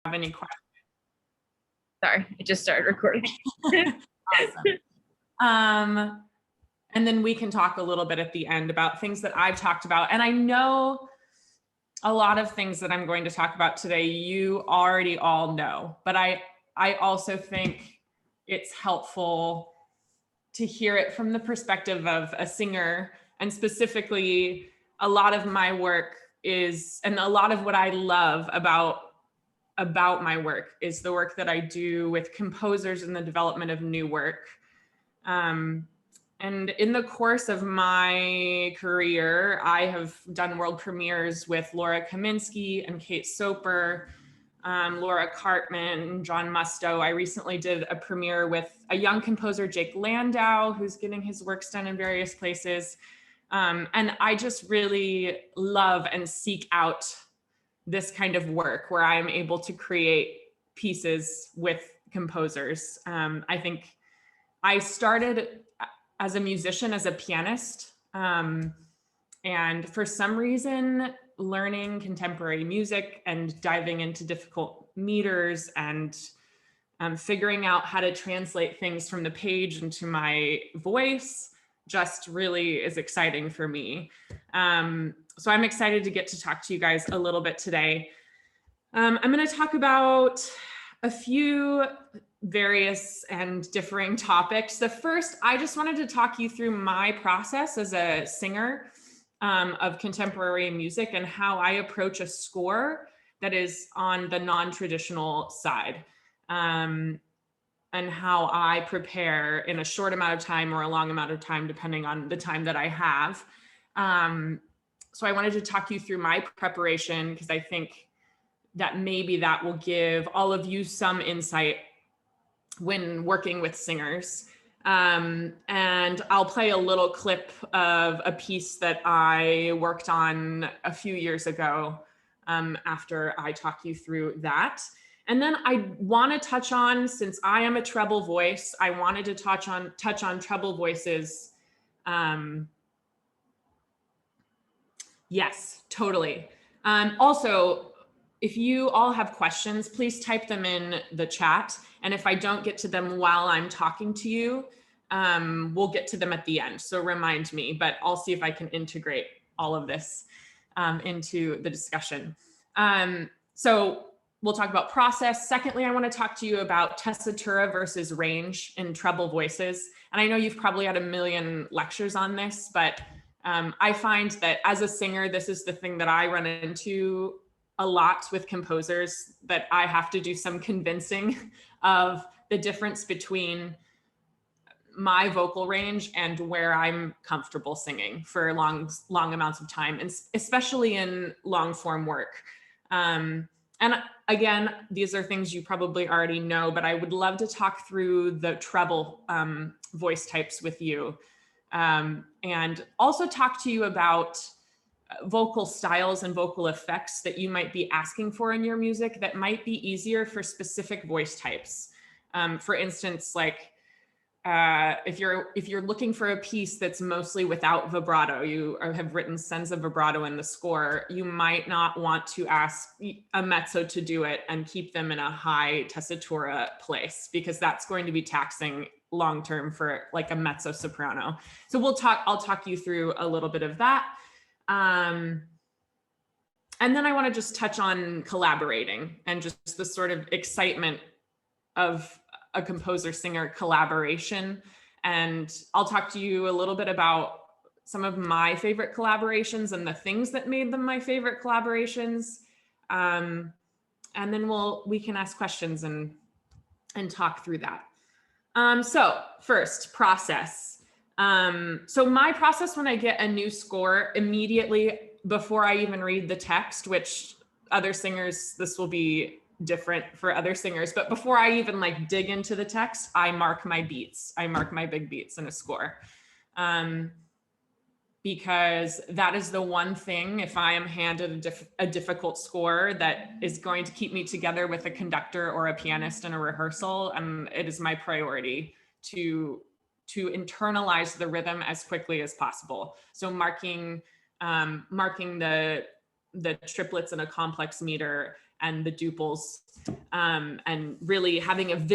have any questions. Sorry, I just started recording. Awesome. And then we can talk a little bit at the end about things that I've talked about. And I know a lot of things that I'm going to talk about today, you already all know, but I also think it's helpful to hear it from the perspective of a singer. And specifically, a lot of my work is, and a lot of what I love about my work is the work that I do with composers in the development of new work. And in the course of my career, I have done world premieres with Laura Kaminsky and Kate Soper, Laura Cartman, John Musto. I recently did a premiere with a young composer, Jake Landau, who's getting his works done in various places. And I just really love and seek out this kind of work where I'm able to create pieces with composers. I think I started as a musician, as a pianist. And for some reason, learning contemporary music and diving into difficult meters and figuring out how to translate things from the page into my voice just really is exciting for me. So I'm excited to get to talk to you guys a little bit today. I'm going to talk about a few various and differing topics. The first, I just wanted to talk you through my process as a singer of contemporary music and how I approach a score that is on the non-traditional side, and how I prepare in a short amount of time or a long amount of time, depending on the time that I have. So I wanted to talk you through my preparation because I think that maybe that will give all of you some insight when working with singers. And I'll play a little clip of a piece that I worked on a few years ago after I talk you through that. And then I want to touch on, since I am a treble voice, I wanted to touch on treble voices. Yes, totally. Also, if you all have questions, please type them in the chat. And if I don't get to them while I'm talking to you, we'll get to them at the end. So remind me, but I'll see if I can integrate all of this into the discussion. So we'll talk about process. Secondly, I want to talk to you about tessitura versus range in treble voices. And I know you've probably had a million lectures on this, but I find that as a singer, this is the thing that I run into a lot with composers, that I have to do some convincing of the difference between my vocal range and where I'm comfortable singing for long amounts of time, and especially in long form work. And again, these are things you probably already know, but I would love to talk through the treble voice types with you, and also talk to you about vocal styles and vocal effects that you might be asking for in your music that might be easier for specific voice types. For instance, like if you're looking for a piece that's mostly without vibrato, you have written senza vibrato in the score, you might not want to ask a mezzo to do it and keep them in a high tessitura place, because that's going to be taxing long-term for like a mezzo soprano. So I'll talk you through a little bit of that. And then I want to just touch on collaborating and just the sort of excitement of a composer-singer collaboration. And I'll talk to you a little bit about some of my favorite collaborations and the things that made them my favorite collaborations. And then we can ask questions and talk through that. So first, process. So my process when I get a new score, immediately before I even read the text, which other singers, this will be different for other singers, but before I even like dig into the text, I mark my beats. I mark my big beats in a score. Because that is the one thing, if I am handed a difficult score, that is going to keep me together with a conductor or a pianist in a rehearsal, and it is my priority to internalize the rhythm as quickly as possible. So marking the triplets in a complex meter and the duples, and really having a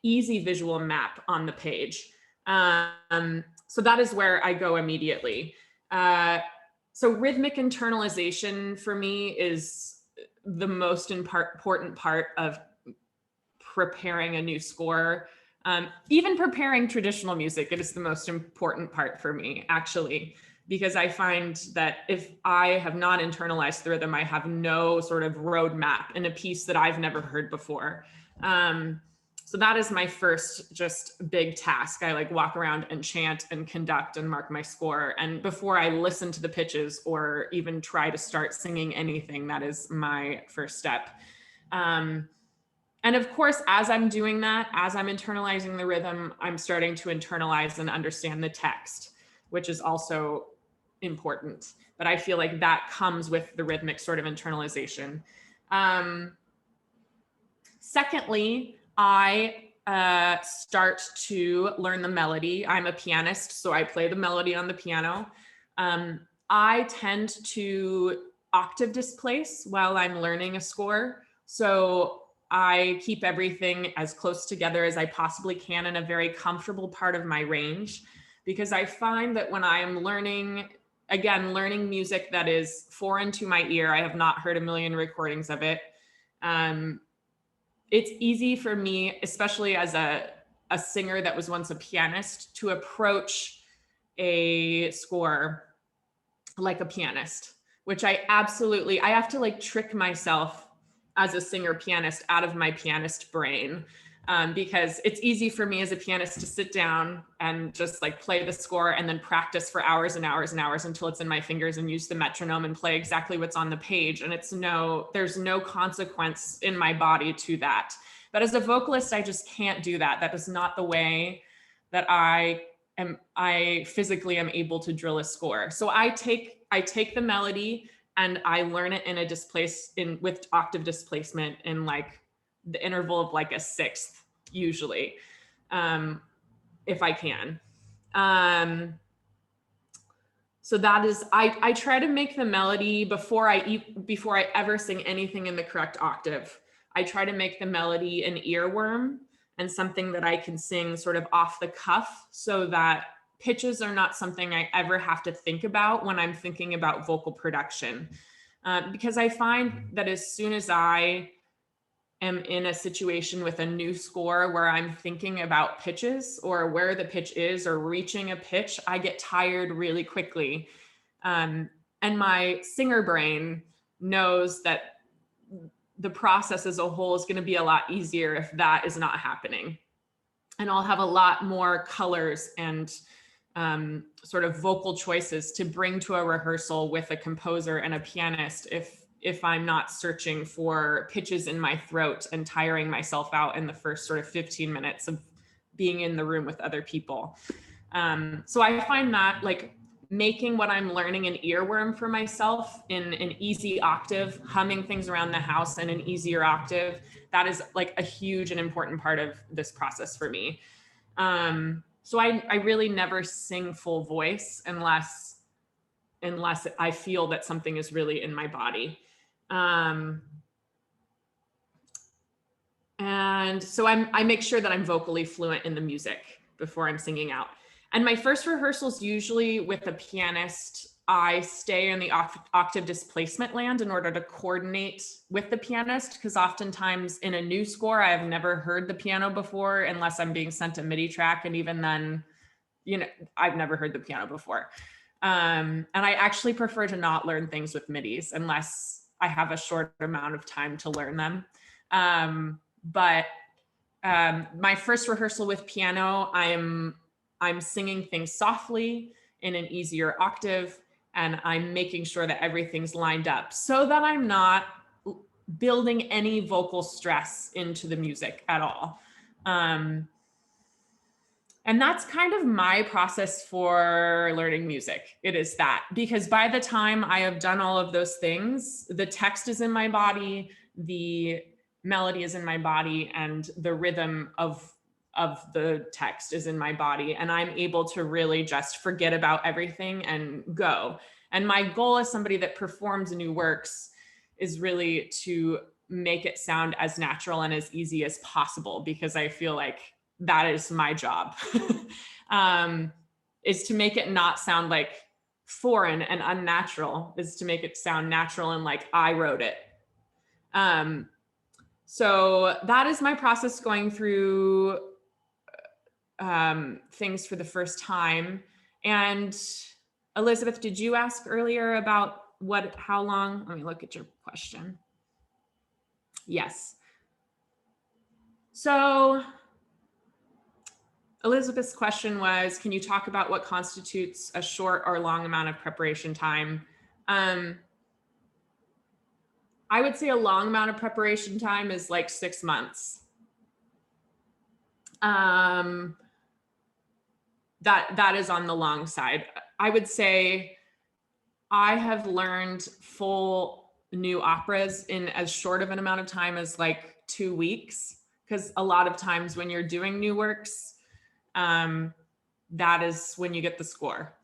easy visual map on the page. So that is where I go immediately. So rhythmic internalization for me is the most important part of preparing a new score. Even preparing traditional music, it is the most important part for me, actually, because I find that if I have not internalized the rhythm, I have no sort of roadmap in a piece that I've never heard before. So that is my first just big task. I like walk around and chant and conduct and mark my score. And before I listen to the pitches or even try to start singing anything, that is my first step. And of course, as I'm doing that, as I'm internalizing the rhythm, I'm starting to internalize and understand the text, which is also important. But I feel like that comes with the rhythmic sort of internalization. Secondly, I start to learn the melody. I'm a pianist, so I play the melody on the piano. I tend to octave displace while I'm learning a score. So I keep everything as close together as I possibly can in a very comfortable part of my range, because I find that when I am learning music that is foreign to my ear, I have not heard a million recordings of it. It's easy for me, especially as a singer that was once a pianist, to approach a score like a pianist, which I have to like trick myself as a singer pianist out of my pianist brain, because it's easy for me as a pianist to sit down and just like play the score and then practice for hours and hours and hours until it's in my fingers and use the metronome and play exactly what's on the page. And there's no consequence in my body to that. But as a vocalist, I just can't do that. That is not the way that I physically am able to drill a score. So I take the melody and I learn it with octave displacement in like the interval of like a sixth, usually, if I can. So that is, I try to make the melody before I ever sing anything in the correct octave. I try to make the melody an earworm and something that I can sing sort of off the cuff, so that pitches are not something I ever have to think about when I'm thinking about vocal production. Because I find that as soon as I am in a situation with a new score where I'm thinking about pitches or where the pitch is or reaching a pitch, I get tired really quickly. And my singer brain knows that the process as a whole is going to be a lot easier if that is not happening. And I'll have a lot more colors and sort of vocal choices to bring to a rehearsal with a composer and a pianist if I'm not searching for pitches in my throat and tiring myself out in the first sort of 15 minutes of being in the room with other people. So I find that like making what I'm learning an earworm for myself in an easy octave, humming things around the house in an easier octave, that is like a huge and important part of this process for me. So I really never sing full voice unless I feel that something is really in my body. And so I make sure that I'm vocally fluent in the music before I'm singing out. And my first rehearsals, usually with a pianist, I stay in the octave displacement land in order to coordinate with the pianist, because oftentimes in a new score, I have never heard the piano before unless I'm being sent a MIDI track. And even then, I've never heard the piano before. And I actually prefer to not learn things with MIDIs unless I have a short amount of time to learn them. But my first rehearsal with piano, I'm singing things softly in an easier octave, and I'm making sure that everything's lined up so that I'm not building any vocal stress into the music at all. And that's kind of my process for learning music. It is that, because by the time I have done all of those things, the text is in my body, the melody is in my body, and the rhythm of the text is in my body, and I'm able to really just forget about everything and go. And my goal as somebody that performs new works is really to make it sound as natural and as easy as possible, because I feel like that is my job, is to make it not sound like foreign and unnatural, is to make it sound natural and like I wrote it. So that is my process going through things for the first time. And Elizabeth, did you ask earlier about how long? Let me look at your question. Yes. So Elizabeth's question was, can you talk about what constitutes a short or long amount of preparation time? I would say a long amount of preparation time is like 6 months. That is on the long side. I would say I have learned full new operas in as short of an amount of time as like 2 weeks, because a lot of times when you're doing new works, that is when you get the score.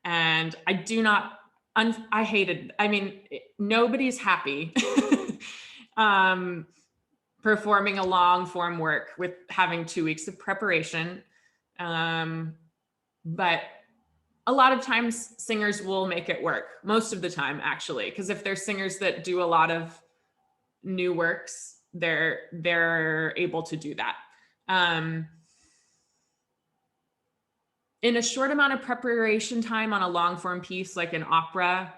And I do not, I hated, I mean, nobody's happy performing a long form work with having 2 weeks of preparation. But a lot of times singers will make it work, most of the time actually, because if they're singers that do a lot of new works, they're able to do that. In a short amount of preparation time on a long form piece like an opera,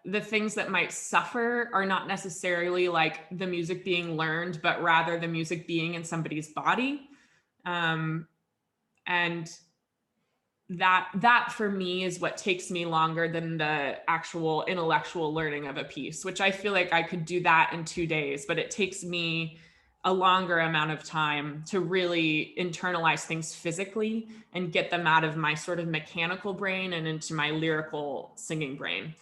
the things that might suffer are not necessarily like the music being learned, but rather the music being in somebody's body. And that for me is what takes me longer than the actual intellectual learning of a piece, which I feel like I could do that in 2 days, but it takes me a longer amount of time to really internalize things physically and get them out of my sort of mechanical brain and into my lyrical singing brain.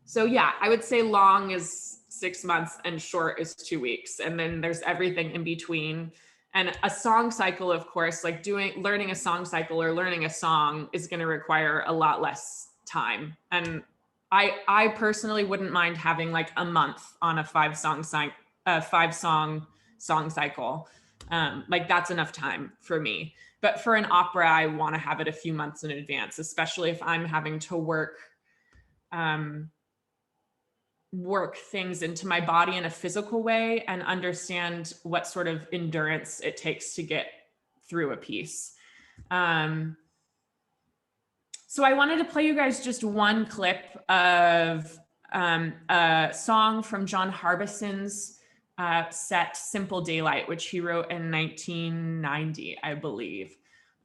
So yeah, I would say long is 6 months and short is 2 weeks. And then there's everything in between. And a song cycle, of course, like learning a song cycle or learning a song is going to require a lot less time. And I personally wouldn't mind having like a month on a 5-song song cycle. Like that's enough time for me. But for an opera, I want to have it a few months in advance, especially if I'm having to work things into my body in a physical way and understand what sort of endurance it takes to get through a piece. So I wanted to play you guys just one clip of a song from John Harbison's set Simple Daylight, which he wrote in 1990, I believe,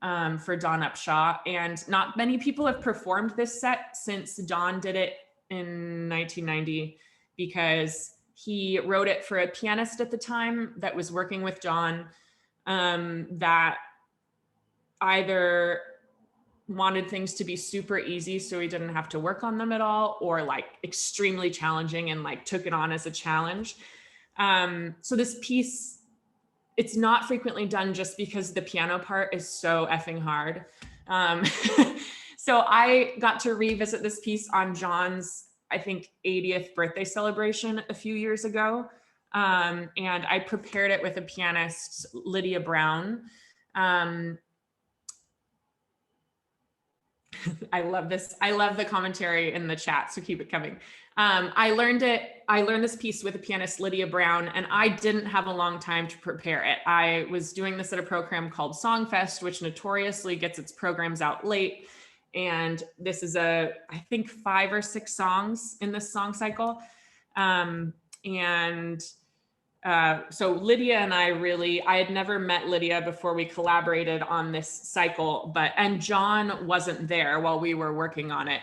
for Dawn Upshaw. And not many people have performed this set since Dawn did it in 1990, because he wrote it for a pianist at the time that was working with Dawn, that either wanted things to be super easy so he didn't have to work on them at all, or like extremely challenging and like took it on as a challenge. So this piece, it's not frequently done just because the piano part is so effing hard. So I got to revisit this piece on John's, I think, 80th birthday celebration a few years ago. And I prepared it with a pianist, Lydia Brown. I love this. I love the commentary in the chat, so keep it coming. I learned this piece with a pianist, Lydia Brown, and I didn't have a long time to prepare it. I was doing this at a program called Songfest, which notoriously gets its programs out late. And this is I think 5 or 6 songs in this song cycle. So Lydia and I had never met Lydia before we collaborated on this cycle, and John wasn't there while we were working on it.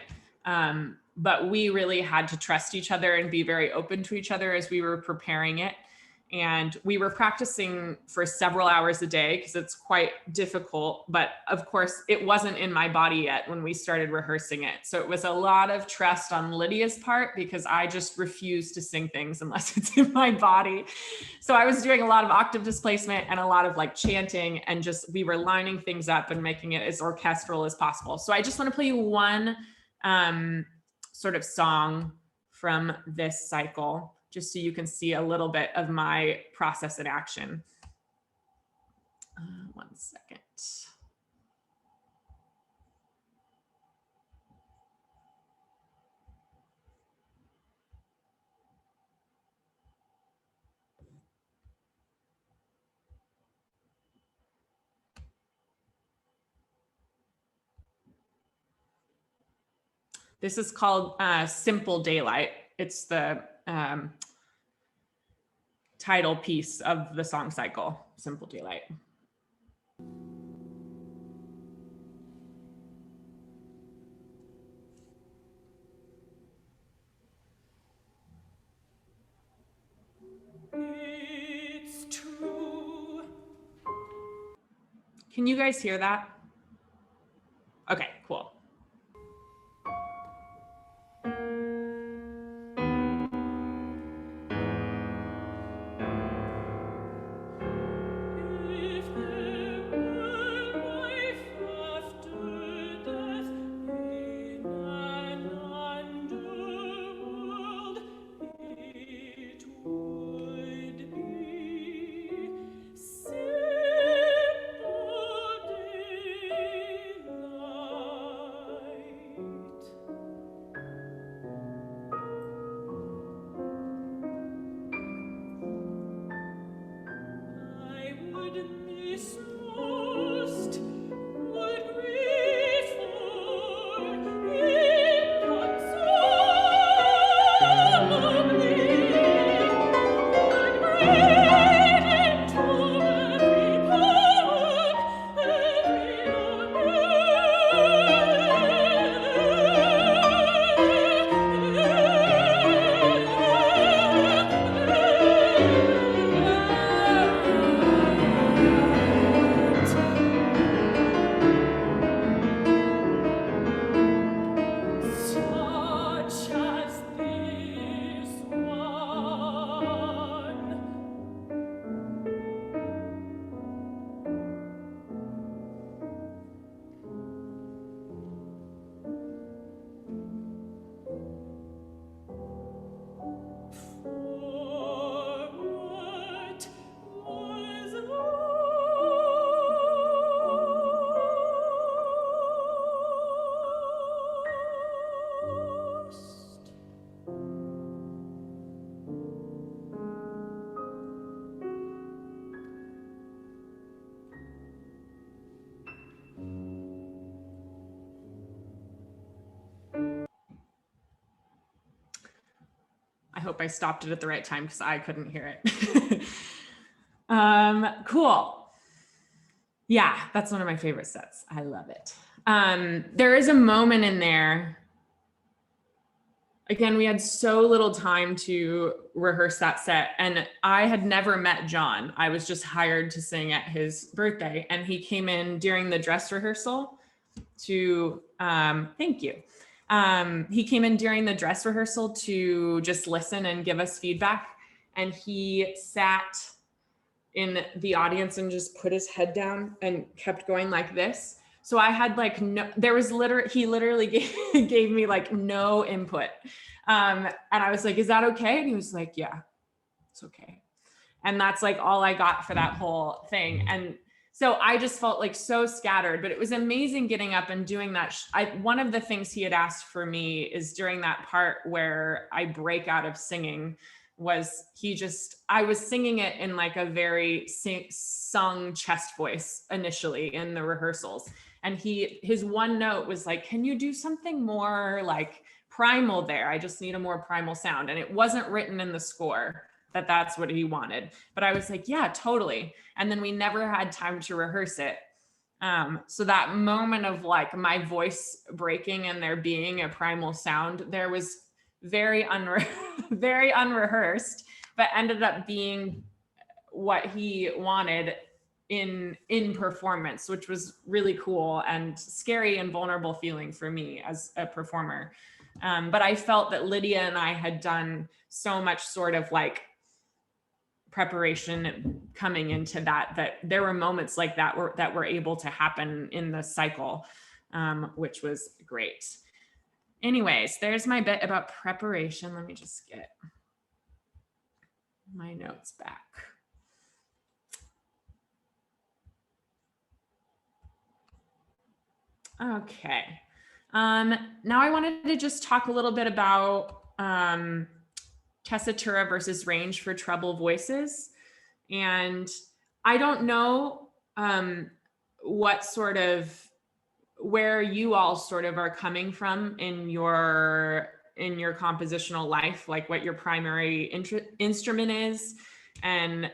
But we really had to trust each other and be very open to each other as we were preparing it. And we were practicing for several hours a day because it's quite difficult. But of course, it wasn't in my body yet when we started rehearsing it. So it was a lot of trust on Lydia's part, because I just refuse to sing things unless it's in my body. So I was doing a lot of octave displacement and a lot of like chanting, and just we were lining things up and making it as orchestral as possible. So I just want to play you one sort of song from this cycle, just so you can see a little bit of my process in action. 1 second. This is called Simple Daylight. It's the title piece of the song cycle, Simple Daylight. It's true. Can you guys hear that? Okay, cool. I hope I stopped it at the right time because I couldn't hear it. Cool. Yeah, that's one of my favorite sets. I love it. There is a moment in there. Again, we had so little time to rehearse that set, and I had never met John. I was just hired to sing at his birthday, and he came in during the dress rehearsal to, thank you. He came in during the dress rehearsal to just listen and give us feedback. And he sat in the audience and just put his head down and kept going like this. So I had like no, there was he literally gave me like no input. And I was like, is that okay? And he was like, yeah, it's okay. And that's like all I got for that whole thing. And so I just felt like so scattered, but it was amazing getting up and doing that. One of the things he had asked for me is during that part where I break out of singing was I was singing it in like a very sung chest voice initially in the rehearsals. And his one note was like, can you do something more like primal there? I just need a more primal sound. And it wasn't written in the score that that's what he wanted. But I was like, yeah, totally. And then we never had time to rehearse it. So that moment of like my voice breaking and there being a primal sound, there was very unrehearsed, but ended up being what he wanted in performance, which was really cool and scary and vulnerable feeling for me as a performer. But I felt that Lydia and I had done so much sort of like preparation coming into that there were moments like that were able to happen in the cycle, which was great. anyways, there's my bit about preparation. Let me just get my notes back. Okay. Now I wanted to just talk a little bit about tessitura versus range for treble voices. And I don't know what sort of, where you all sort of are coming from in your compositional life, like what your primary instrument is. And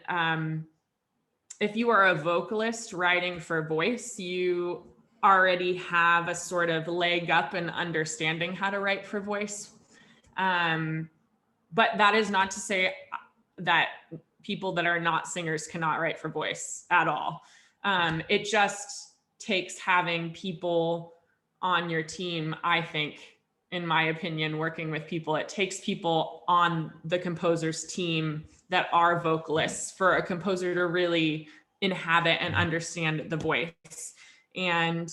if you are a vocalist writing for voice, you already have a sort of leg up in understanding how to write for voice. But that is not to say that people that are not singers cannot write for voice at all. It just takes having people on your team, I think, in my opinion, working with people, it takes people on the composer's team that are vocalists for a composer to really inhabit and understand the voice. And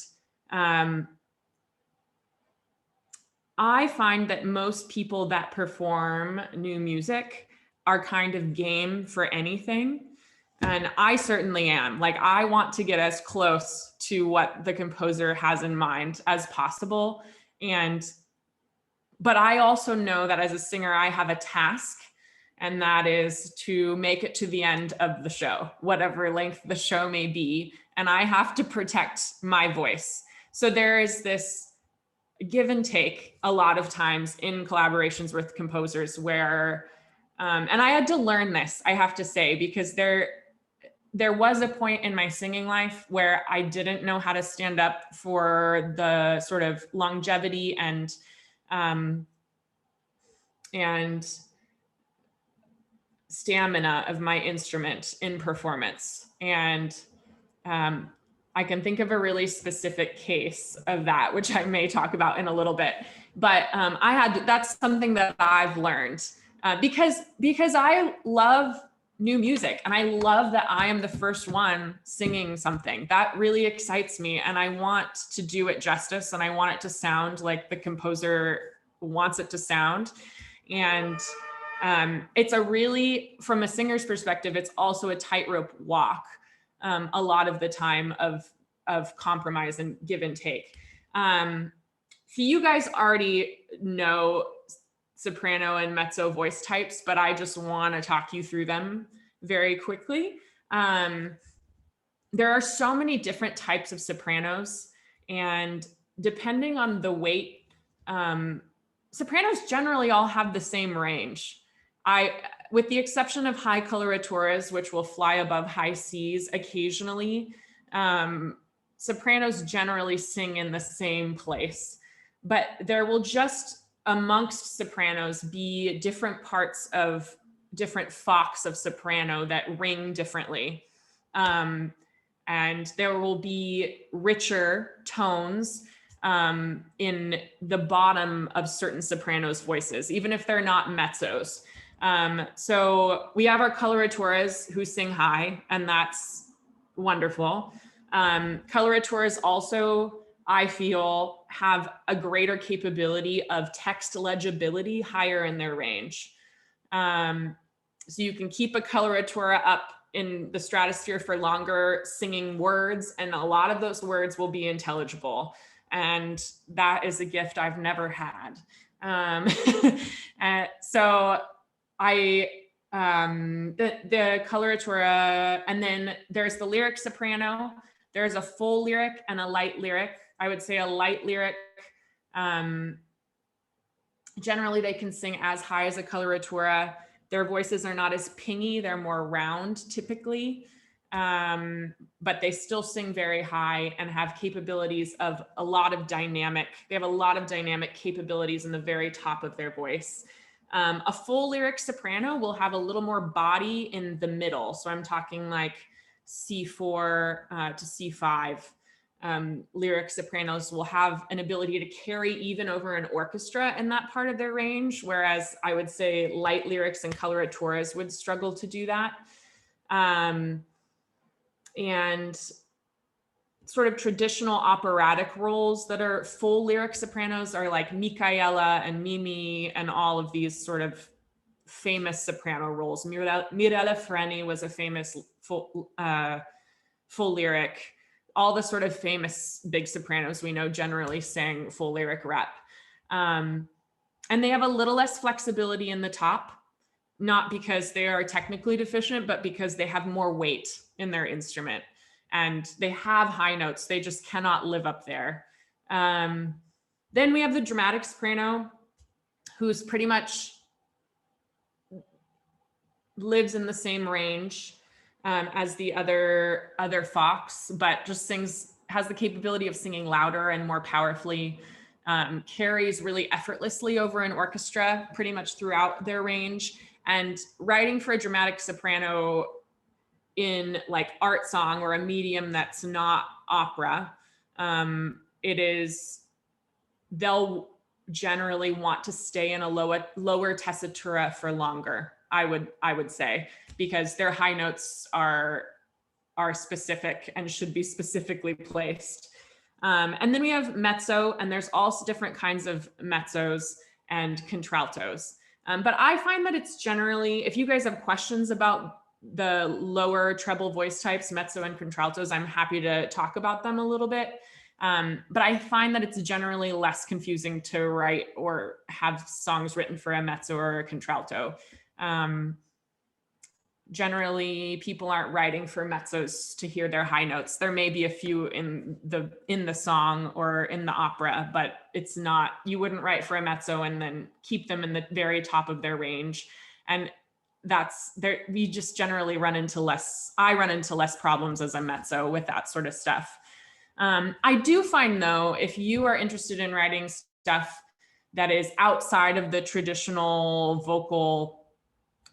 I find that most people that perform new music are kind of game for anything. And I certainly am. Like, I want to get as close to what the composer has in mind as possible. But I also know that as a singer, I have a task, and that is to make it to the end of the show, whatever length the show may be. And I have to protect my voice. So there is this give and take a lot of times in collaborations with composers where, and I had to learn this, I have to say, because there was a point in my singing life where I didn't know how to stand up for the sort of longevity and stamina of my instrument in performance. And I can think of a really specific case of that, which I may talk about in a little bit. But that's something that I've learned because I love new music, and I love that I am the first one singing something. That really excites me, and I want to do it justice, and I want it to sound like the composer wants it to sound. And it's a really, from a singer's perspective, it's also a tightrope walk a lot of the time of compromise and give and take. So you guys already know soprano and mezzo voice types, but I just want to talk you through them very quickly. There are so many different types of sopranos, and depending on the weight, sopranos generally all have the same range. With the exception of high coloraturas, which will fly above high Cs occasionally, sopranos generally sing in the same place. But there will just, amongst sopranos, be different parts of different fox of soprano that ring differently. And there will be richer tones in the bottom of certain sopranos' voices, even if they're not mezzos. So we have our coloraturas who sing high, and that's wonderful. Coloraturas also, I feel, have a greater capability of text legibility higher in their range. So you can keep a coloratura up in the stratosphere for longer, singing words, and a lot of those words will be intelligible. And that is a gift I've never had. So the coloratura, and then there's the lyric soprano. There's a full lyric and a light lyric. I would say a light lyric, generally they can sing as high as a coloratura. Their voices are not as pingy, they're more round typically, but they still sing very high and have capabilities of a lot of dynamic. They have a lot of dynamic capabilities in the very top of their voice. A full lyric soprano will have a little more body in the middle. So I'm talking like C4 to C5. Lyric sopranos will have an ability to carry even over an orchestra in that part of their range, whereas I would say light lyrics and coloraturas would struggle to do that. And sort of traditional operatic roles that are full lyric sopranos are like Micaela and Mimi and all of these sort of famous soprano roles. Mirella Freni was a famous full lyric. All the sort of famous big sopranos we know generally sang full lyric rep. And they have a little less flexibility in the top, not because they are technically deficient, but because they have more weight in their instrument. And they have high notes, they just cannot live up there. Then we have the dramatic soprano, who's pretty much lives in the same range as the other Fox, but just has the capability of singing louder and more powerfully, carries really effortlessly over an orchestra pretty much throughout their range. And writing for a dramatic soprano in like art song or a medium that's not opera, they'll generally want to stay in a lower tessitura for longer, I would say, because their high notes are specific and should be specifically placed. And then we have mezzo, and there's also different kinds of mezzos and contraltos. But I find that it's generally, if you guys have questions about the lower treble voice types, mezzo and contraltos, I'm happy to talk about them a little bit. But I find that it's generally less confusing to write or have songs written for a mezzo or a contralto. Generally, people aren't writing for mezzos to hear their high notes. There may be a few in the song or in the opera, but it's not, you wouldn't write for a mezzo and then keep them in the very top of their range. And that's there, we just generally I run into less problems as a mezzo with that sort of stuff. I do find though, if you are interested in writing stuff that is outside of the traditional vocal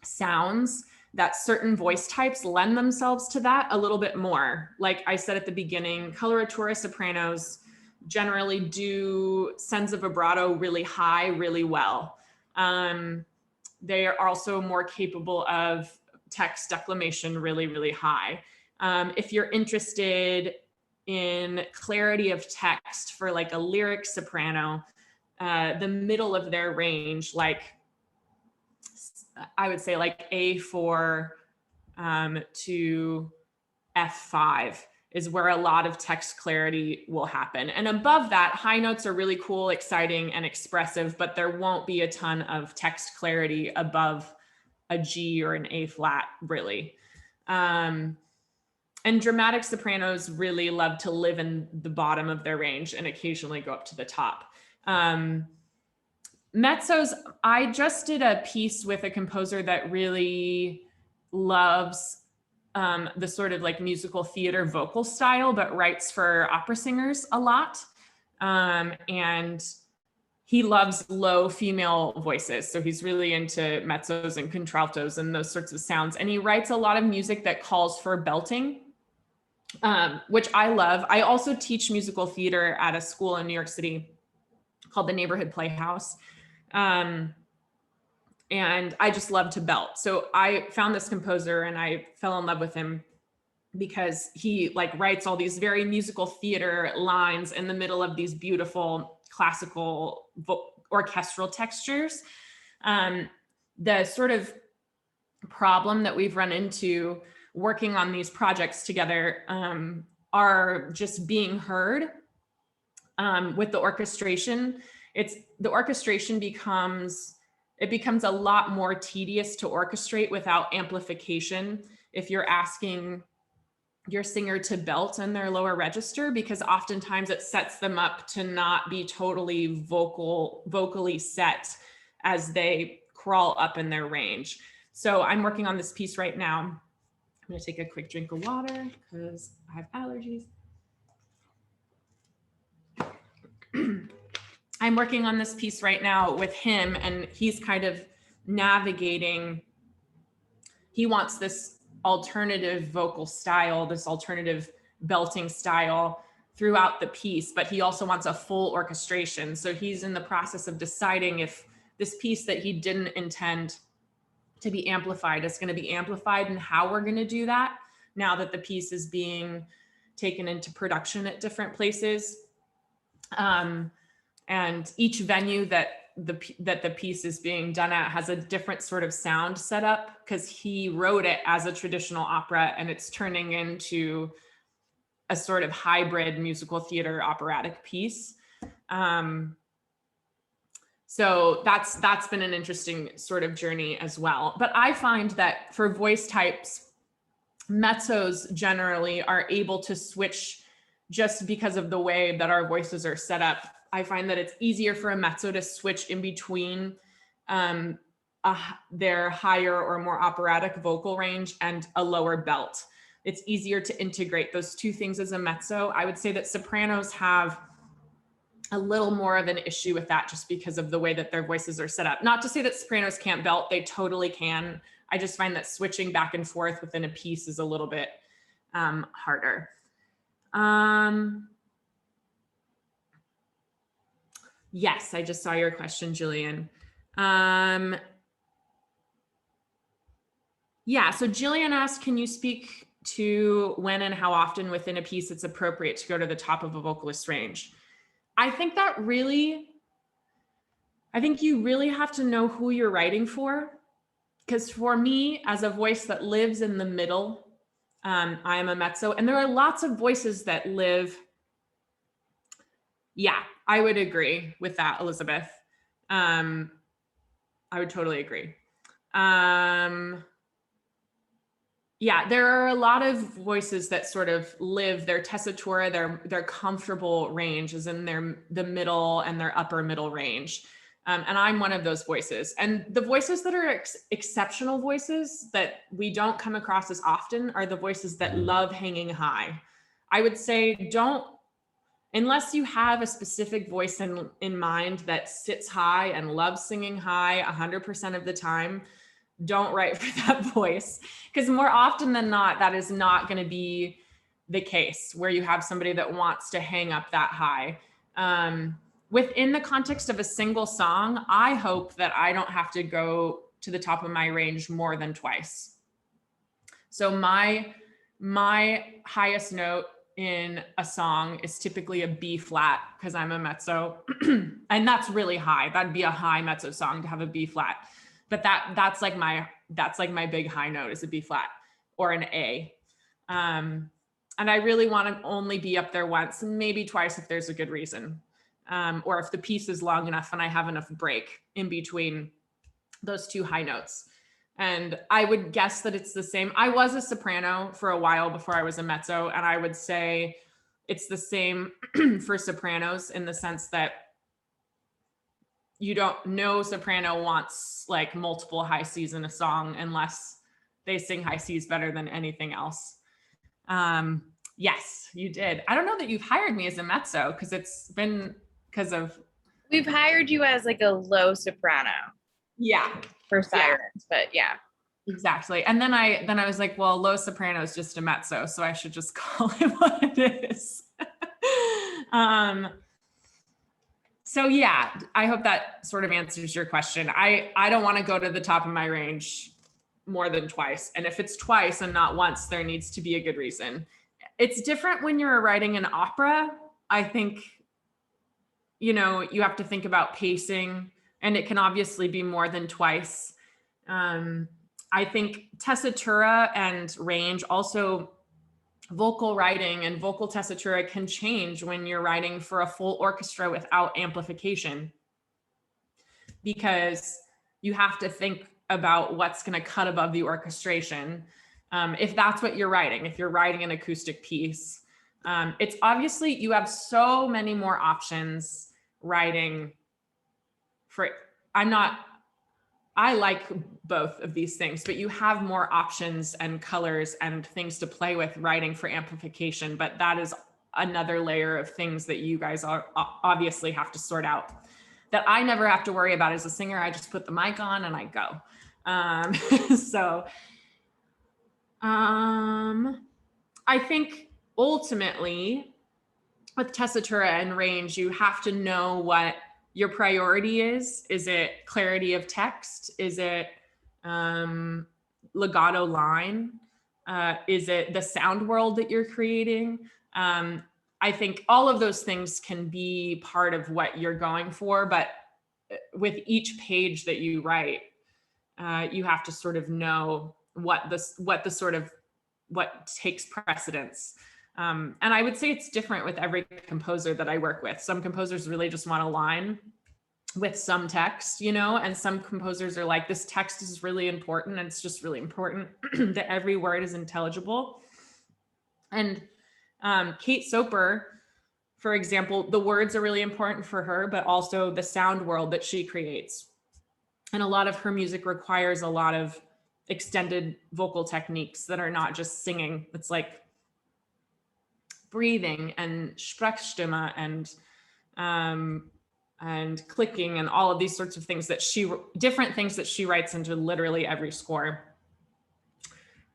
sounds, that certain voice types lend themselves to that a little bit more. Like I said at the beginning, coloratura sopranos generally do senza vibrato really high, really well. They are also more capable of text declamation really, really high. If you're interested in clarity of text for like a lyric soprano, the middle of their range, like I would say like A4 to F5 is where a lot of text clarity will happen. And above that, high notes are really cool, exciting, and expressive, but there won't be a ton of text clarity above a G or an A flat, really. And dramatic sopranos really love to live in the bottom of their range and occasionally go up to the top. Mezzos, I just did a piece with a composer that really loves the sort of like musical theater vocal style, but writes for opera singers a lot. And he loves low female voices. So he's really into mezzos and contraltos and those sorts of sounds. And he writes a lot of music that calls for belting, which I love. I also teach musical theater at a school in New York City called the Neighborhood Playhouse. And I just love to belt. So I found this composer and I fell in love with him because he like writes all these very musical theater lines in the middle of these beautiful classical orchestral textures. The sort of problem that we've run into working on these projects together are just being heard with the orchestration. The orchestration becomes a lot more tedious to orchestrate without amplification if you're asking your singer to belt in their lower register, because oftentimes it sets them up to not be totally vocally set as they crawl up in their range. So I'm working on this piece right now. I'm going to take a quick drink of water because I have allergies. I'm working on this piece right now with him, and he's kind of navigating. He wants this alternative vocal style, this alternative belting style throughout the piece, but he also wants a full orchestration. So he's in the process of deciding if this piece that he didn't intend to be amplified is going to be amplified and how we're going to do that now that the piece is being taken into production at different places. And each venue that the piece is being done at has a different sort of sound setup, because he wrote it as a traditional opera and it's turning into a sort of hybrid musical theater operatic piece. So that's been an interesting sort of journey as well. But I find that for voice types, mezzos generally are able to switch just because of the way that our voices are set up. I find that it's easier for a mezzo to switch in between their higher or more operatic vocal range and a lower belt. It's easier to integrate those two things as a mezzo. I would say that sopranos have a little more of an issue with that just because of the way that their voices are set up. Not to say that sopranos can't belt, they totally can. I just find that switching back and forth within a piece is a little bit harder. Yes, I just saw your question, Jillian. Yeah, so Jillian asked, can you speak to when and how often within a piece it's appropriate to go to the top of a vocalist's range? I think you really have to know who you're writing for. Because for me, as a voice that lives in the middle, I am a mezzo, and there are lots of voices that live. Yeah, I would agree with that, Elizabeth. I would totally agree. Yeah, there are a lot of voices that sort of live their tessitura, their comfortable range is in the middle and their upper middle range. And I'm one of those voices. And the voices that are exceptional voices that we don't come across as often are the voices that love hanging high. I would say unless you have a specific voice in mind that sits high and loves singing high 100% of the time, don't write for that voice. Because more often than not, that is not going to be the case where you have somebody that wants to hang up that high. Within the context of a single song, I hope that I don't have to go to the top of my range more than twice. So my highest note in a song is typically a B flat because I'm a mezzo, and that's really high. That'd be a high mezzo song to have a B flat, but that's like my big high note is a B flat or an A. And I really want to only be up there once, maybe twice if there's a good reason. Or if the piece is long enough and I have enough break in between those two high notes. And I would guess that it's the same. I was a soprano for a while before I was a mezzo, and I would say it's the same for sopranos in the sense that no soprano wants like multiple high C's in a song unless they sing high C's better than anything else. Yes, you did. I don't know that you've hired me as a mezzo because it's been because of. We've hired you as like a low soprano. Yeah. For sirens, yeah. But yeah. Exactly. And then I was like, well, low soprano is just a mezzo, so I should just call it what it is. So yeah, I hope that sort of answers your question. I don't want to go to the top of my range more than twice. And if it's twice and not once, there needs to be a good reason. It's different when you're writing an opera. I think, you have to think about pacing, and it can obviously be more than twice. I think tessitura and range, also vocal writing and vocal tessitura can change when you're writing for a full orchestra without amplification, because you have to think about what's going to cut above the orchestration. If that's what you're writing, if you're writing an acoustic piece, it's obviously you have so many more options writing for, I like both of these things, but you have more options and colors and things to play with writing for amplification. But that is another layer of things that you guys obviously have to sort out that I never have to worry about as a singer. I just put the mic on and I go. I think ultimately with tessitura and range, you have to know what your priority is. Is it clarity of text? Is it legato line? Is it the sound world that you're creating? I think all of those things can be part of what you're going for, but with each page that you write, you have to sort of know what takes precedence. And I would say it's different with every composer that I work with. Some composers really just want a line with some text, you know, and some composers are like, this text is really important, and it's just really important that every word is intelligible. And Kate Soper, for example, the words are really important for her, but also the sound world that she creates. And a lot of her music requires a lot of extended vocal techniques that are not just singing. It's like breathing and Sprechstimme and clicking and all of these sorts of things that different things that she writes into literally every score.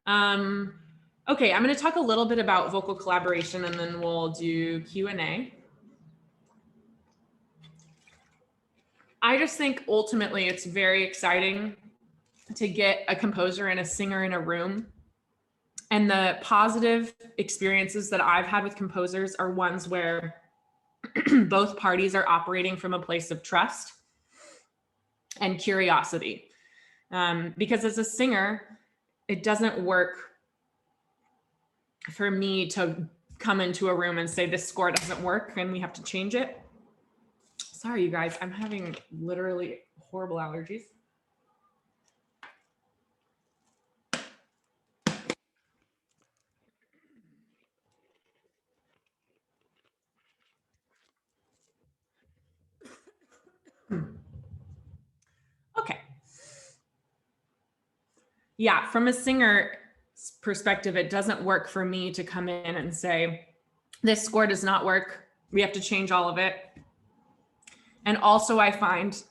Okay, I'm going to talk a little bit about vocal collaboration, and then we'll do Q&A. I just think ultimately it's very exciting to get a composer and a singer in a room. And the positive experiences that I've had with composers are ones where both parties are operating from a place of trust and curiosity. Because as a singer, it doesn't work for me to come into a room and say, this score doesn't work and we have to change it. Sorry, you guys, I'm having literally horrible allergies. Okay. Yeah, from a singer perspective, it doesn't work for me to come in and say, this score does not work. We have to change all of it. And also I find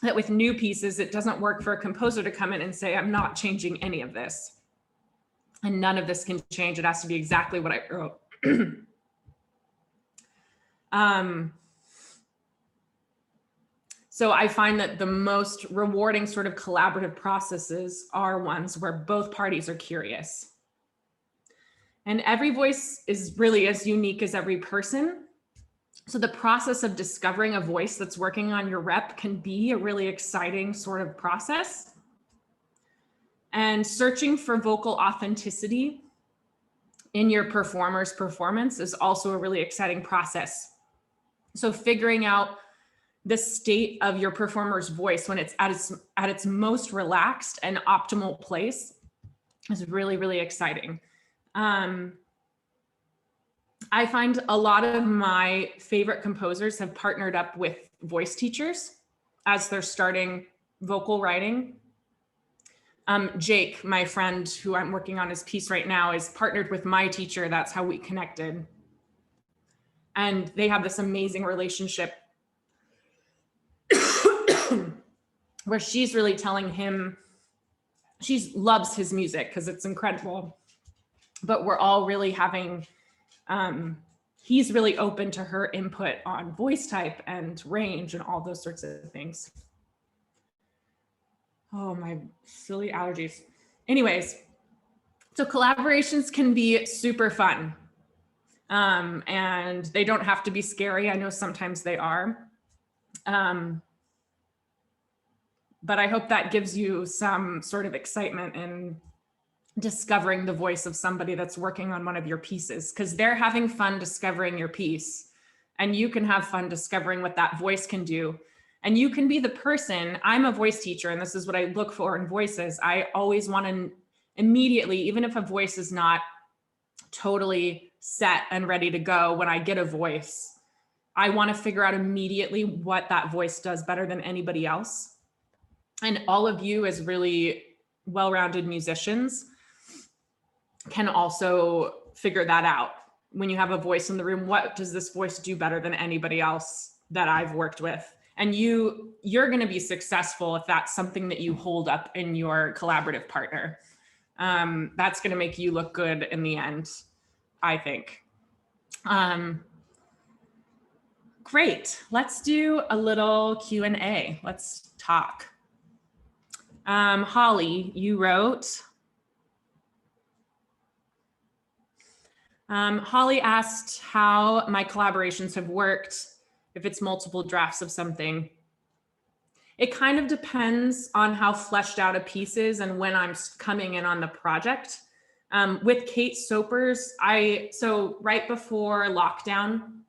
that with new pieces, it doesn't work for a composer to come in and say, I'm not changing any of this. And none of this can change. It has to be exactly what I wrote. So I find that the most rewarding sort of collaborative processes are ones where both parties are curious. And every voice is really as unique as every person. So the process of discovering a voice that's working on your rep can be a really exciting sort of process. And searching for vocal authenticity in your performer's performance is also a really exciting process. So figuring out the state of your performer's voice when it's at its most relaxed and optimal place is really, really exciting. I find a lot of my favorite composers have partnered up with voice teachers as they're starting vocal writing. Jake, my friend who I'm working on his piece right now, is partnered with my teacher. That's how we connected. And they have this amazing relationship where she's really telling him, she loves his music because it's incredible, but we're all really having, he's really open to her input on voice type and range and all those sorts of things. Oh, my silly allergies. Anyways, so collaborations can be super fun. And they don't have to be scary. I know sometimes they are. But I hope that gives you some sort of excitement in discovering the voice of somebody that's working on one of your pieces, because they're having fun discovering your piece, and you can have fun discovering what that voice can do. And you can be the person. I'm a voice teacher, and this is what I look for in voices. I always want to immediately, even if a voice is not totally set and ready to go, when I get a voice, I want to figure out immediately what that voice does better than anybody else. And all of you as really well-rounded musicians can also figure that out. When you have a voice in the room, what does this voice do better than anybody else that I've worked with? And you're going to be successful if that's something that you hold up in your collaborative partner. That's going to make you look good in the end, I think. Great. Let's do a little Q&A. Let's talk. Holly, you wrote, Holly asked how my collaborations have worked, if it's multiple drafts of something. It kind of depends on how fleshed out a piece is and when I'm coming in on the project. With Kate Soper's, so right before lockdown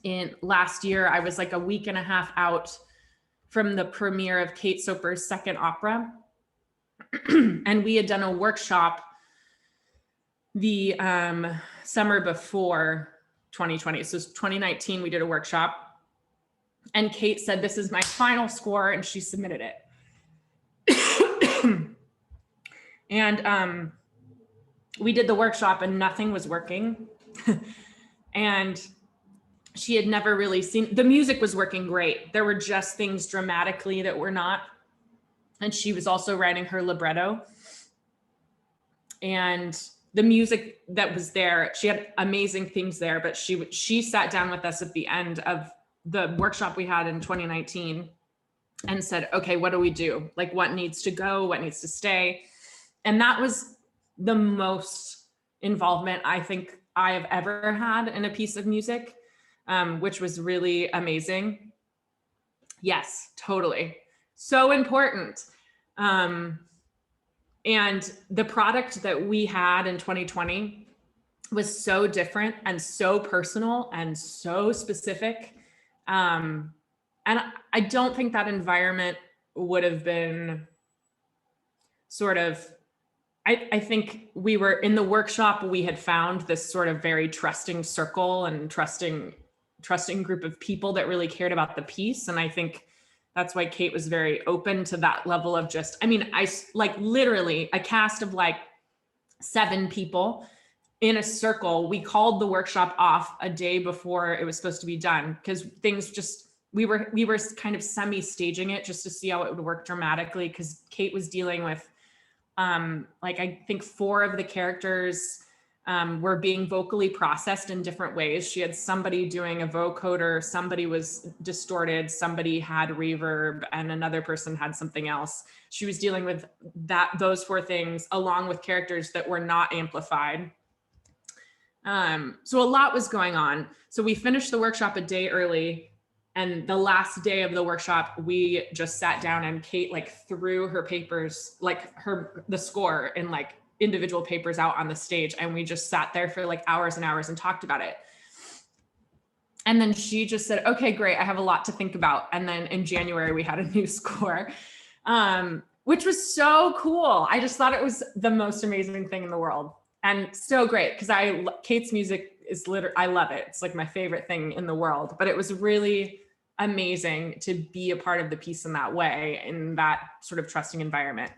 in last year, I was like a week and a half out from the premiere of Kate Soper's second opera. And we had done a workshop the summer before 2020. So 2019, we did a workshop. And Kate said, this is my final score, and she submitted it. And we did the workshop and nothing was working. And she had never really seen, the music was working great. There were just things dramatically that were not. And she was also writing her libretto. And the music that was there, she had amazing things there, but she sat down with us at the end of the workshop we had in 2019 and said, okay, what do we do? Like, what needs to go? What needs to stay? And that was the most involvement I think I have ever had in a piece of music, which was really amazing. Yes, totally. So important. And the product that we had in 2020 was so different and so personal and so specific. And I don't think that environment would have been sort of, I think we were in the workshop, we had found this sort of very trusting circle and trusting group of people that really cared about the piece. And I think that's why Kate was very open to that level of just, I mean, I like literally a cast of like 7 people in a circle. We called the workshop off a day before it was supposed to be done because things just, we were kind of semi-staging it just to see how it would work dramatically, because Kate was dealing with like I think 4 of the characters were being vocally processed in different ways. She had somebody doing a vocoder, somebody was distorted, somebody had reverb, and another person had something else. She was dealing with those 4 things along with characters that were not amplified. So a lot was going on. So we finished the workshop a day early, and the last day of the workshop, we just sat down and Kate like threw her papers, like the score in like individual papers out on the stage. And we just sat there for like hours and hours and talked about it. And then she just said, okay, great. I have a lot to think about. And then in January, we had a new score, which was so cool. I just thought it was the most amazing thing in the world. And so great, because Kate's music is I love it. It's like my favorite thing in the world, but it was really amazing to be a part of the piece in that way, in that sort of trusting environment.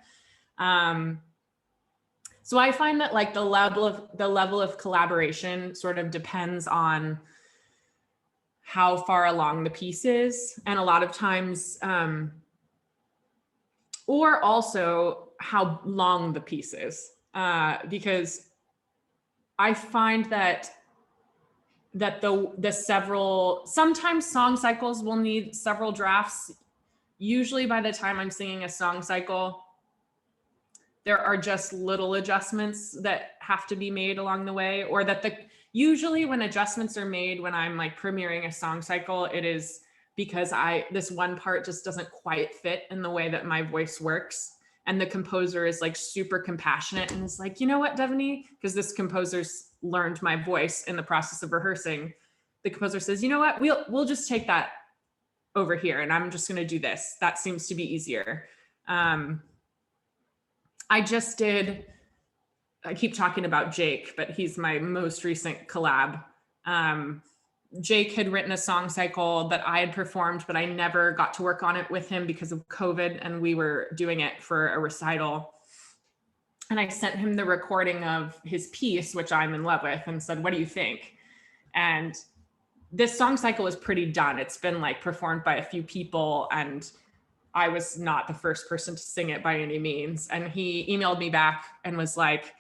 So I find that like the level of collaboration sort of depends on how far along the piece is, and a lot of times, or also how long the piece is, because I find that sometimes song cycles will need several drafts. Usually by the time I'm singing a song cycle, there are just little adjustments that have to be made along the way, or usually when adjustments are made when I'm like premiering a song cycle, it is because this one part just doesn't quite fit in the way that my voice works. And the composer is like super compassionate and is like, you know what, Devony, because this composer's learned my voice in the process of rehearsing. The composer says, you know what, we'll just take that over here and I'm just going to do this. That seems to be easier. I keep talking about Jake, but he's my most recent collab. Jake had written a song cycle that I had performed, but I never got to work on it with him because of COVID, and we were doing it for a recital. And I sent him the recording of his piece, which I'm in love with, and said, what do you think? And this song cycle is pretty done. It's been like performed by a few people, and I was not the first person to sing it by any means. And he emailed me back and was like,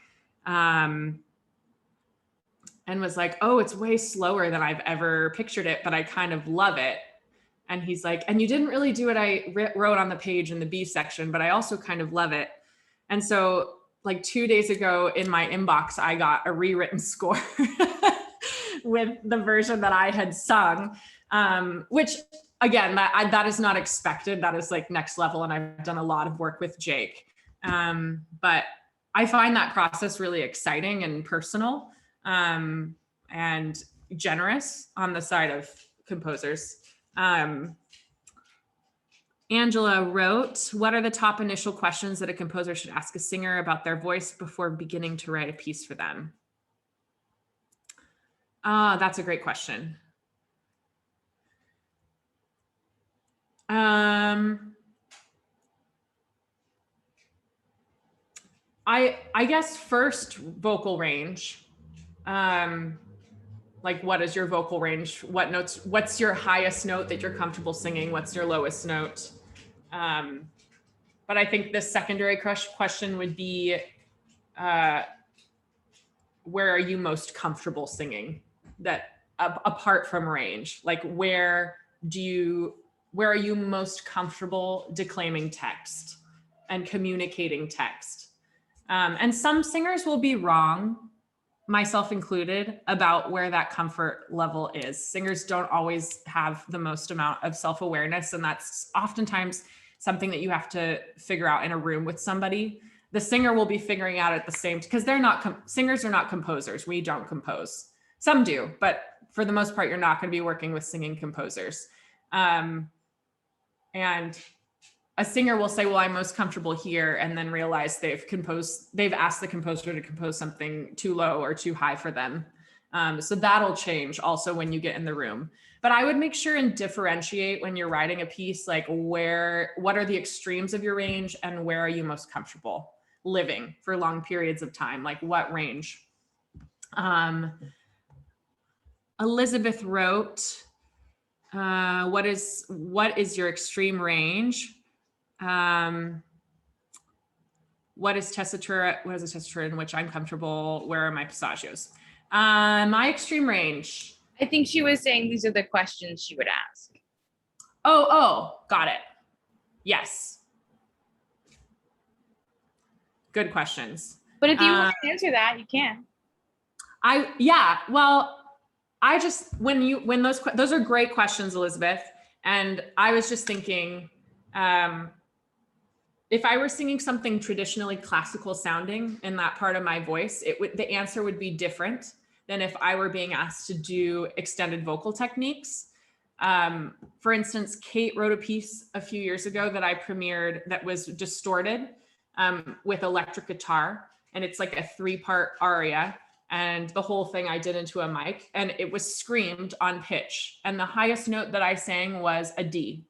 oh, it's way slower than I've ever pictured it, but I kind of love it. And he's like, and you didn't really do what I wrote on the page in the B section, but I also kind of love it. And so like 2 days ago in my inbox, I got a rewritten score with the version that I had sung, which again, that is not expected. That is like next level. And I've done a lot of work with Jake. But I find that process really exciting and personal, and generous on the side of composers. Angela wrote, what are the top initial questions that a composer should ask a singer about their voice before beginning to write a piece for them? That's a great question. I guess first, vocal range. Like, what is your vocal range? What notes, what's your highest note that you're comfortable singing? What's your lowest note? But I think the secondary question would be, where are you most comfortable singing? That apart from range, like where are you most comfortable declaiming text and communicating text? And some singers will be wrong, myself included, about where that comfort level is. Singers don't always have the most amount of self-awareness, and that's oftentimes something that you have to figure out in a room with somebody. The singer will be figuring out at the same, because they're not, singers are not composers. We don't compose. Some do, but for the most part, you're not going to be working with singing composers. And a singer will say, well, I'm most comfortable here, and then realize they've asked the composer to compose something too low or too high for them. So that'll change also when you get in the room. But I would make sure and differentiate when you're writing a piece, like what are the extremes of your range and where are you most comfortable living for long periods of time? Like what range? Elizabeth wrote, what is your extreme range? What is tessitura? What is a tessitura in which I'm comfortable? Where are my passagios? My extreme range. I think she was saying these are the questions she would ask. Oh, got it. Yes. Good questions. But if you want to answer that, you can. Those are great questions, Elizabeth. And I was just thinking, if I were singing something traditionally classical sounding in that part of my voice, the answer would be different than if I were being asked to do extended vocal techniques. For instance, Kate wrote a piece a few years ago that I premiered that was distorted with electric guitar. And it's like a 3-part aria. And the whole thing I did into a mic, and it was screamed on pitch. And the highest note that I sang was a D.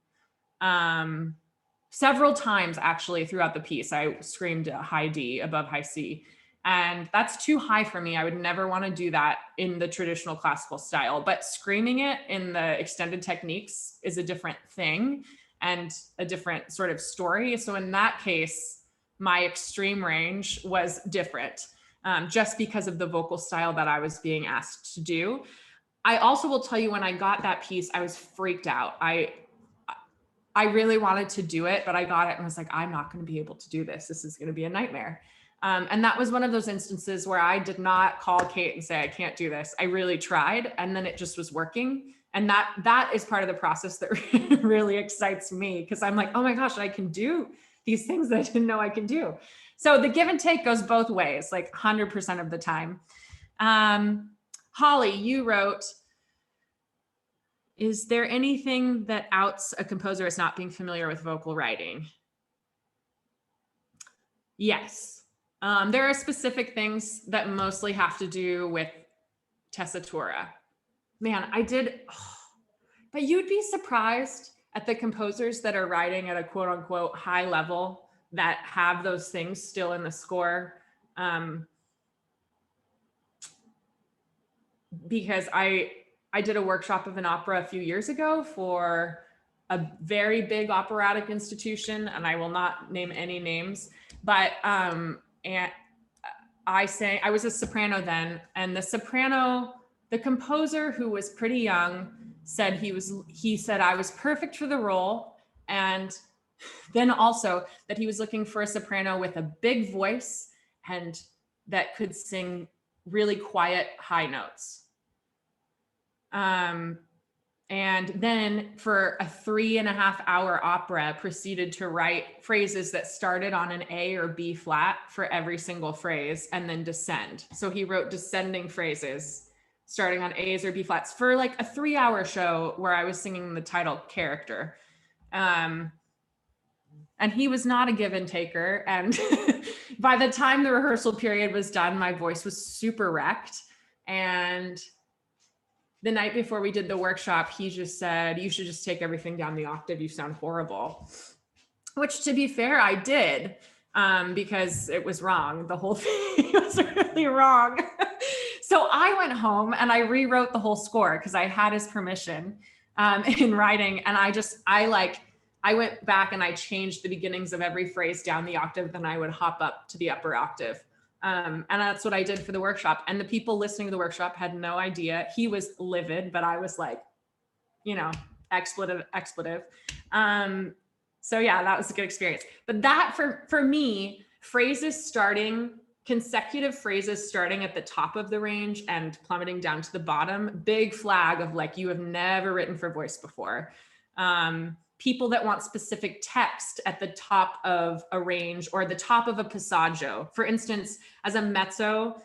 Several times actually throughout the piece, I screamed a high D above high C. And that's too high for me. I would never want to do that in the traditional classical style, but screaming it in the extended techniques is a different thing and a different sort of story. So in that case, my extreme range was different, just because of the vocal style that I was being asked to do. I also will tell you, when I got that piece, I was freaked out. I really wanted to do it, but I got it and was like, I'm not going to be able to do this. This is going to be a nightmare. And that was one of those instances where I did not call Kate and say, I can't do this. I really tried. And then it just was working. And that is part of the process that really excites me, because I'm like, oh my gosh, I can do these things that I didn't know I can do. So the give and take goes both ways, like 100% of the time. Holly, you wrote, is there anything that outs a composer as not being familiar with vocal writing? Yes. There are specific things that mostly have to do with tessitura. Man, but you'd be surprised at the composers that are writing at a quote unquote high level that have those things still in the score. Because I did a workshop of an opera a few years ago for a very big operatic institution, and I will not name any names, but and I was a soprano then, and the composer, who was pretty young, said he said I was perfect for the role, and then also that he was looking for a soprano with a big voice and that could sing really quiet high notes. And then for a 3.5-hour opera, proceeded to write phrases that started on an A or B flat for every single phrase and then descend. So he wrote descending phrases starting on A's or B flats for like a 3-hour show where I was singing the title character. And he was not a give and taker. And by the time the rehearsal period was done, my voice was super wrecked. And the night before we did the workshop, he just said, you should just take everything down the octave. You sound horrible. Which, to be fair, I did, because it was wrong. The whole thing was really wrong. So I went home and I rewrote the whole score because I had his permission in writing. And I went back and I changed the beginnings of every phrase down the octave, then I would hop up to the upper octave. And that's what I did for the workshop. And the people listening to the workshop had no idea. He was livid, but I was like, expletive. So yeah, that was a good experience. But that for me, consecutive phrases starting at the top of the range and plummeting down to the bottom, big flag of like, you have never written for voice before. People that want specific text at the top of a range or the top of a passaggio. For instance, as a mezzo,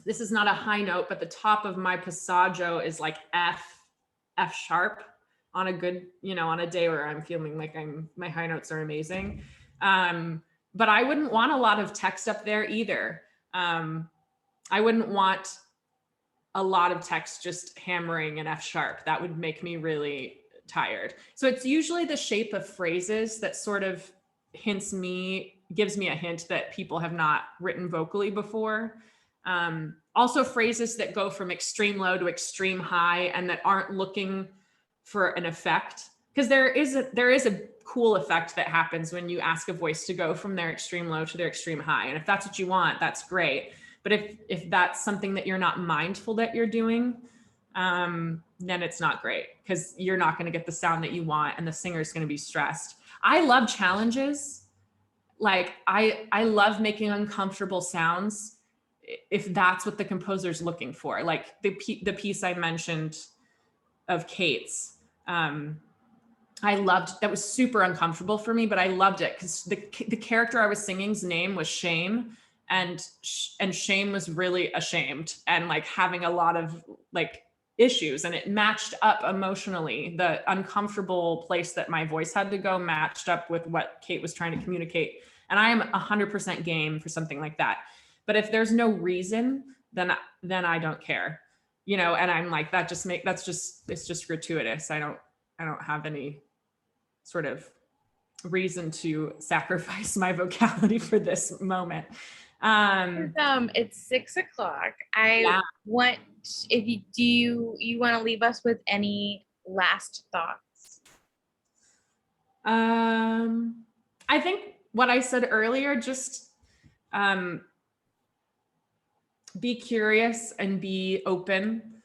this is not a high note, but the top of my passaggio is like F sharp on a good, on a day where I'm feeling like my high notes are amazing. But I wouldn't want a lot of text up there either. I wouldn't want a lot of text just hammering an F sharp. That would make me really tired. So it's usually the shape of phrases that sort of gives me a hint that people have not written vocally before. Also phrases that go from extreme low to extreme high and that aren't looking for an effect, because there is a cool effect that happens when you ask a voice to go from their extreme low to their extreme high. And if that's what you want, that's great. But if that's something that you're not mindful that you're doing, then it's not great, because you're not going to get the sound that you want and the singer's going to be stressed. I love challenges. Like I love making uncomfortable sounds if that's what the composer's looking for. Like the piece I mentioned of Kate's, I loved, that was super uncomfortable for me, but I loved it because the character I was singing's name was Shame, and Shame was really ashamed and like having a lot of like issues, and it matched up emotionally. The uncomfortable place that my voice had to go matched up with what Kate was trying to communicate. And I am 100% game for something like that. But if there's no reason, then I don't care, and I'm like, it's just gratuitous. I don't have any sort of reason to sacrifice my vocality for this moment. It's 6:00. I want, if you want to leave us with any last thoughts? I think what I said earlier, just be curious and be open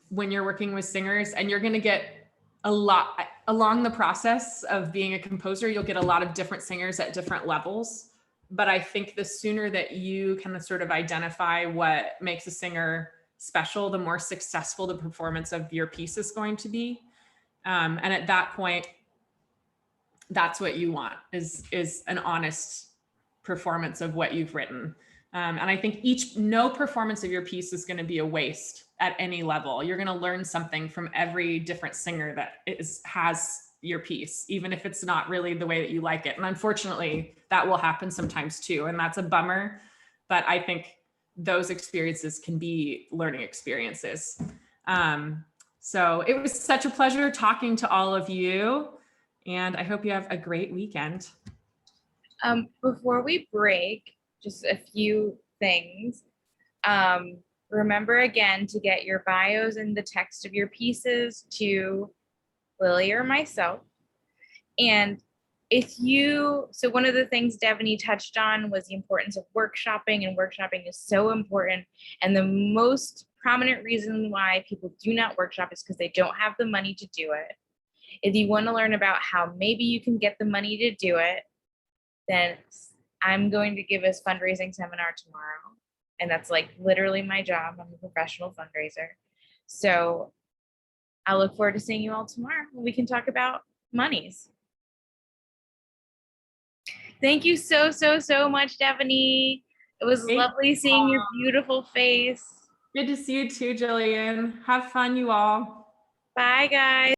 when you're working with singers, and you're going to get a lot along the process of being a composer. You'll get a lot of different singers at different levels. But I think the sooner that you can sort of identify what makes a singer special, the more successful the performance of your piece is going to be. And at that point, that's what you want, is an honest performance of what you've written. And I think no performance of your piece is going to be a waste at any level. You're going to learn something from every different singer that has your piece, even if it's not really the way that you like it. And unfortunately, that will happen sometimes too. And that's a bummer. But I think those experiences can be learning experiences. So it was such a pleasure talking to all of you. And I hope you have a great weekend. Before we break, just a few things. Remember again to get your bios and the text of your pieces to Lily or myself. And so one of the things Devony touched on was the importance of workshopping, and workshopping is so important. And the most prominent reason why people do not workshop is because they don't have the money to do it. If you want to learn about how maybe you can get the money to do it, then I'm going to give a fundraising seminar tomorrow. And that's like literally my job. I'm a professional fundraiser. So I look forward to seeing you all tomorrow. We can talk about monies. Thank you so, so, so much, Devony. It was Thank lovely seeing your beautiful face. Good to see you too, Jillian. Have fun, you all. Bye, guys.